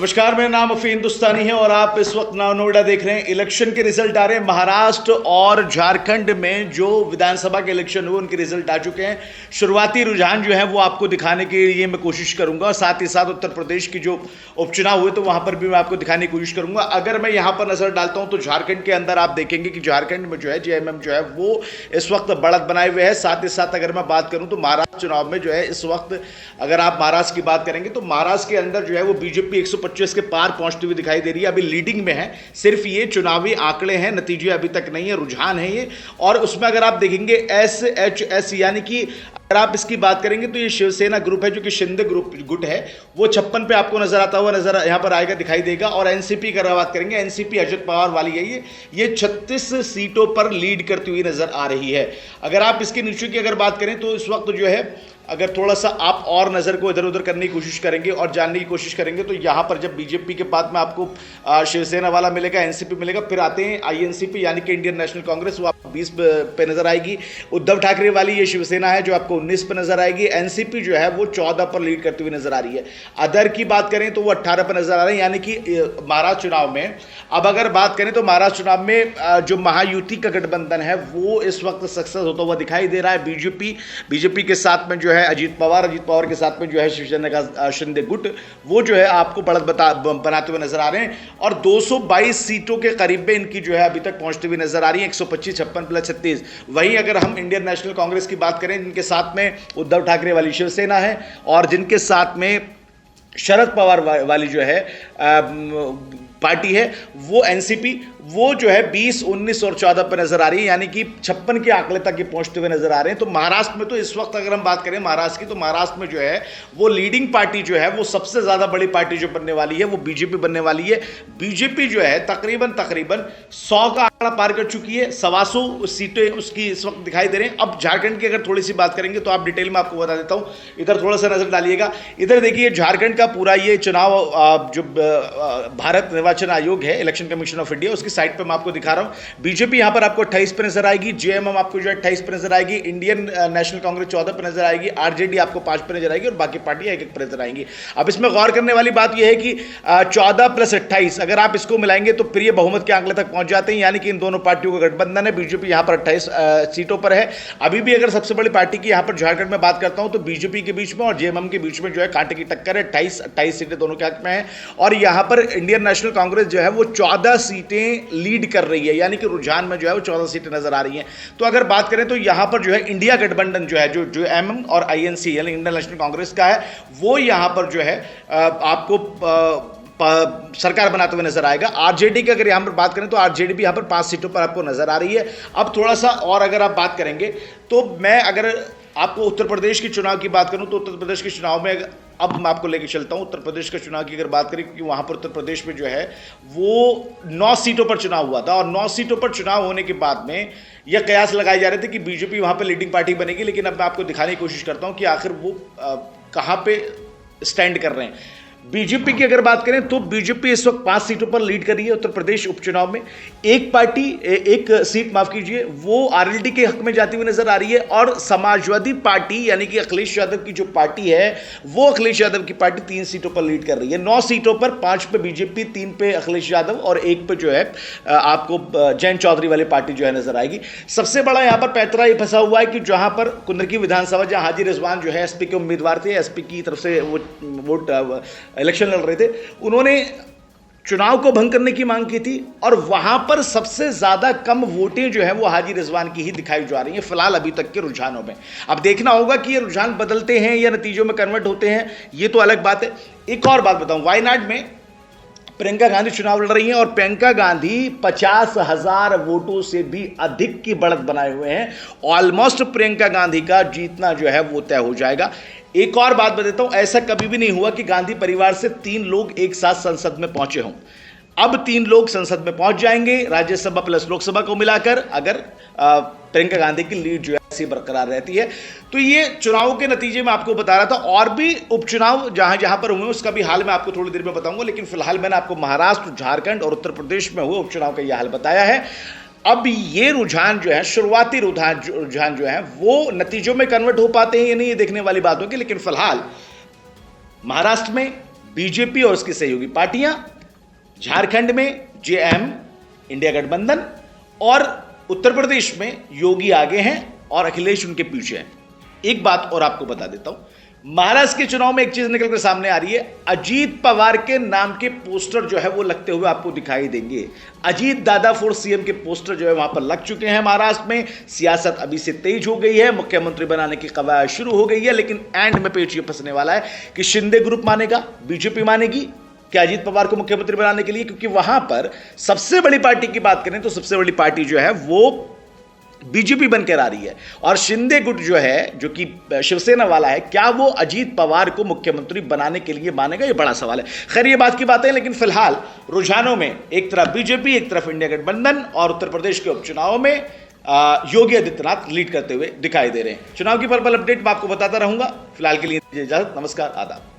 नमस्कार, मेरा नाम अफी हिंदुस्तानी है और आप इस वक्त नाव नोएडा देख रहे हैं। इलेक्शन के रिजल्ट आ रहे हैं। महाराष्ट्र और झारखंड में जो विधानसभा के इलेक्शन हुए उनके रिजल्ट आ चुके हैं। शुरुआती रुझान जो है वो आपको दिखाने के लिए मैं कोशिश करूंगा, साथ ही साथ उत्तर प्रदेश की जो उपचुनाव हुए तो वहां पर भी मैं आपको दिखाने की कोशिश करूंगा। अगर मैं यहां पर नजर डालता हूं तो झारखंड के अंदर आप देखेंगे कि झारखंड में जो है जेएमएम जो है वो इस वक्त बढ़त बनाए हुए है। साथ ही साथ अगर मैं बात करूं तो महाराष्ट्र चुनाव में जो है इस वक्त अगर आप महाराष्ट्र की बात करेंगे तो महाराष्ट्र के अंदर जो है वो बीजेपी 125 के पार पहुंचती हुई दिखाई दे रही है। अभी लीडिंग में है। सिर्फ ये चुनावी आंकड़े हैं, नतीजे अभी तक नहीं है, रुझान है ये। और उसमें अगर आप देखेंगे SHS यानी कि अगर आप इसकी बात करेंगे तो ये शिवसेना ग्रुप है जो कि शिंदे ग्रुप गुट है, वो 56 पे आपको नजर आता हुआ नजर यहां पर आएगा, दिखाई देगा। और एनसीपी की अगर बात करेंगे, एनसीपी अजित पवार वाली है, ये 36 सीटों पर लीड करती हुई नजर आ रही है। अगर आप इसके नीचे की अगर बात करें तो इस वक्त जो है अगर थोड़ा सा आप और नज़र को इधर उधर करने की कोशिश करेंगे और जानने की कोशिश करेंगे तो यहाँ पर जब बीजेपी के बाद में आपको शिवसेना वाला मिलेगा, एनसीपी मिलेगा, फिर आते हैं आईएनसीपी यानी कि इंडियन नेशनल कांग्रेस, वो आपको 20 पे नजर आएगी। उद्धव ठाकरे वाली ये शिवसेना है जो आपको 19 पे नजर आएगी। एनसीपी जो है वो 14 पर लीड करती हुई नजर आ रही है। अदर की बात करें तो वो 18 पर नजर आ रहे हैं, यानी कि महाराष्ट्र चुनाव में अब अगर बात करें तो महाराष्ट्र चुनाव में जो महायुति का गठबंधन है वो इस वक्त सक्सेस होता हुआ दिखाई दे रहा है। बीजेपी के साथ में जो है अजीत पवार के साथ में जो है शिवसेना का शिंदे गुट, वो जो है आपको बढ़त बनाते हुए नजर आ रहे हैं। और 222 सीटों के करीब में इनकी जो है अभी तक पहुंचती हुई नजर आ रही है, 125, 56 प्लस 36। वहीं अगर हम इंडियन नेशनल कांग्रेस की बात करें, जिनके साथ में उद्धव ठाकरे वाली शिवसेना है और जिनके साथ में शरद पवार वाली जो है पार्टी है, वो एनसीपी, वो जो है 20, 19 और 14 पर नजर आ रही है, यानी कि 56 के आंकड़े तक ये पहुंचते हुए नजर आ रहे हैं। तो महाराष्ट्र में तो इस वक्त अगर हम बात करें महाराष्ट्र की, तो महाराष्ट्र में जो है वो लीडिंग पार्टी जो है वो सबसे ज्यादा बड़ी पार्टी जो बनने वाली है वो बीजेपी बनने वाली है। बीजेपी जो है तकरीबन 100 का आंकड़ा पार कर चुकी है, 125 सीटें उसकी इस वक्त दिखाई दे रही हैं। अब झारखंड की अगर थोड़ी सी बात करेंगे तो आप डिटेल में आपको बता देता हूं, इधर थोड़ा सा नजर डालिएगा। इधर देखिए झारखंड का पूरा ये चुनाव जो भारत निर्वाचन आयोग है, इलेक्शन कमीशन ऑफ इंडिया, उसकी साइट पे मैं आपको दिखा रहा हूं। बीजेपी यहां पर आपको 28 पे नजर आएगी, जेएमएम आपको जो है 28 पे नजर आएगी, इंडियन नेशनल कांग्रेस 14 पे नजर आएगी, आरजेडी आपको 5 पे नजर आएगी और बाकी पार्टियां 1-1 पे नजर आएंगी। अब इसमें गौर करने वाली बात यह है कि 14 प्लस 28 अगर आप इसको मिलाएंगे तो फिर ये बहुमत के आंकड़े तक पहुंच जाते हैं, यानी कि इन दोनों पार्टियों का गठबंधन है। बीजेपी यहां पर 28 सीटों पर है। अभी भी अगर सबसे बड़ी पार्टी की यहां पर झारखंड में बात करता हूं तो बीजेपी के बीच में और जेएमएम के बीच में जो है कांटे की टक्कर है। 28 सीटें दोनों के हक में है और यहां पर इंडियन नेशनल कांग्रेस जो है वो 14 सीटें लीड कर रही है, यानी कि रुझान में जो है वो 14 सीटें नजर आ रही हैं। तो अगर बात करें तो यहां पर जो है इंडिया गठबंधन जो है जो एमएम और आईएनसी यानी इंडियन नेशनल कांग्रेस का है, वो यहां पर जो है आपको सरकार बनाते हुए नजर आएगा। आरजेडी की अगर यहां पर बात करें तो आरजेडी भी यहां पर 5 सीटों पर आपको नजर आ रही है। अब थोड़ा सा और अगर आप बात करेंगे तो मैं अगर आपको उत्तर प्रदेश के चुनाव की बात करूं तो उत्तर प्रदेश के चुनाव में अब मैं आपको लेके चलता हूं। उत्तर प्रदेश के चुनाव की अगर बात करें, क्योंकि वहां पर उत्तर प्रदेश में जो है वो 9 सीटों पर चुनाव हुआ था और 9 सीटों पर चुनाव होने के बाद में यह कयास लगाए जा रहे थे कि बीजेपी वहां पर लीडिंग पार्टी बनेगी। लेकिन अब मैं आपको दिखाने की कोशिश करता हूं कि आखिर वो कहां पे स्टैंड कर रहे हैं। बीजेपी की अगर बात करें तो बीजेपी इस वक्त 5 सीटों पर लीड कर रही है उत्तर प्रदेश उपचुनाव में। एक सीट माफ कीजिए वो आरएलडी के हक में जाती हुई नजर आ रही है और समाजवादी पार्टी यानी कि अखिलेश यादव की जो पार्टी है वो अखिलेश यादव की पार्टी 3 सीटों पर लीड कर रही है। 9 सीटों पर 5 पे बीजेपी, 3 पे अखिलेश यादव और 1 पे जो है आपको जयंत चौधरी वाली पार्टी जो है नजर आएगी। सबसे बड़ा यहां पर पैतरा ये फंसा हुआ है कि जहां पर कुंदरकी विधानसभा, जहां हाजी रिजवान जो है एसपी के उम्मीदवार थे, एसपी की तरफ से वो वोट इलेक्शन लड़ रहे थे, उन्होंने चुनाव को भंग करने की मांग की थी और वहां पर सबसे ज्यादा कम वोटें जो है वो हाजी रिजवान की ही दिखाई जा रही हैं फिलहाल अभी तक के रुझानों में। अब देखना होगा कि ये रुझान बदलते हैं या नतीजों में कन्वर्ट होते हैं, ये तो अलग बात है। एक और बात बताऊं, वायनाड में प्रियंका गांधी चुनाव लड़ रही हैं और प्रियंका गांधी 50,000 वोटों से भी अधिक की बढ़त बनाए हुए हैं। ऑलमोस्ट प्रियंका गांधी का जीतना जो है वो तय हो जाएगा। एक और बात बताता हूं, ऐसा कभी भी नहीं हुआ कि गांधी परिवार से 3 लोग एक साथ संसद में पहुंचे हों। अब 3 लोग संसद में पहुंच जाएंगे, राज्यसभा प्लस लोकसभा को मिलाकर, अगर प्रियंका गांधी की लीड जो है ऐसी बरकरार रहती है। तो ये चुनाव के नतीजे में आपको बता रहा था। और भी उपचुनाव जहां जहां पर हुए उसका भी हाल मैं आपको थोड़ी देर में बताऊंगा, लेकिन फिलहाल मैंने आपको महाराष्ट्र, झारखंड और उत्तर प्रदेश में हुए उपचुनाव का यह हाल बताया है। अब ये रुझान जो है, शुरुआती रुझान जो है वो नतीजों में कन्वर्ट हो पाते हैं या नहीं, ये देखने वाली बात होगी। लेकिन फिलहाल महाराष्ट्र में बीजेपी और उसकी सहयोगी पार्टियां, झारखंड में जेएम इंडिया गठबंधन और उत्तर प्रदेश में योगी आगे हैं और अखिलेश उनके पीछे हैं। एक बात और आपको बता देता हूं, महाराष्ट्र के चुनाव में एक चीज निकलकर सामने आ रही है। अजीत पवार के नाम के पोस्टर जो है वो लगते हुए आपको दिखाई देंगे। अजीत दादा फॉर सीएम के पोस्टर जो है वहां पर लग चुके हैं। महाराष्ट्र में सियासत अभी से तेज हो गई है, मुख्यमंत्री बनाने की कवायद शुरू हो गई है, लेकिन एंड में पेच ये फंसने वाला है कि शिंदे ग्रुप मानेगा, बीजेपी मानेगी क्या अजीत पवार को मुख्यमंत्री बनाने के लिए, क्योंकि वहां पर सबसे बड़ी पार्टी की बात करें तो सबसे बड़ी पार्टी जो है वो बीजेपी बनकर आ रही है और शिंदे गुट जो है, जो कि शिवसेना वाला है, क्या वो अजीत पवार को मुख्यमंत्री बनाने के लिए मानेगा? ये बड़ा सवाल है। खैर ये बात की बात है, लेकिन फिलहाल रुझानों में एक तरफ बीजेपी, एक तरफ इंडिया गठबंधन और उत्तर प्रदेश के उपचुनाव में योगी आदित्यनाथ लीड करते हुए दिखाई दे रहे हैं। चुनाव की पल पल अपडेट मैं आपको बताता रहूंगा। फिलहाल के लिए इजाजत, नमस्कार, आदाब।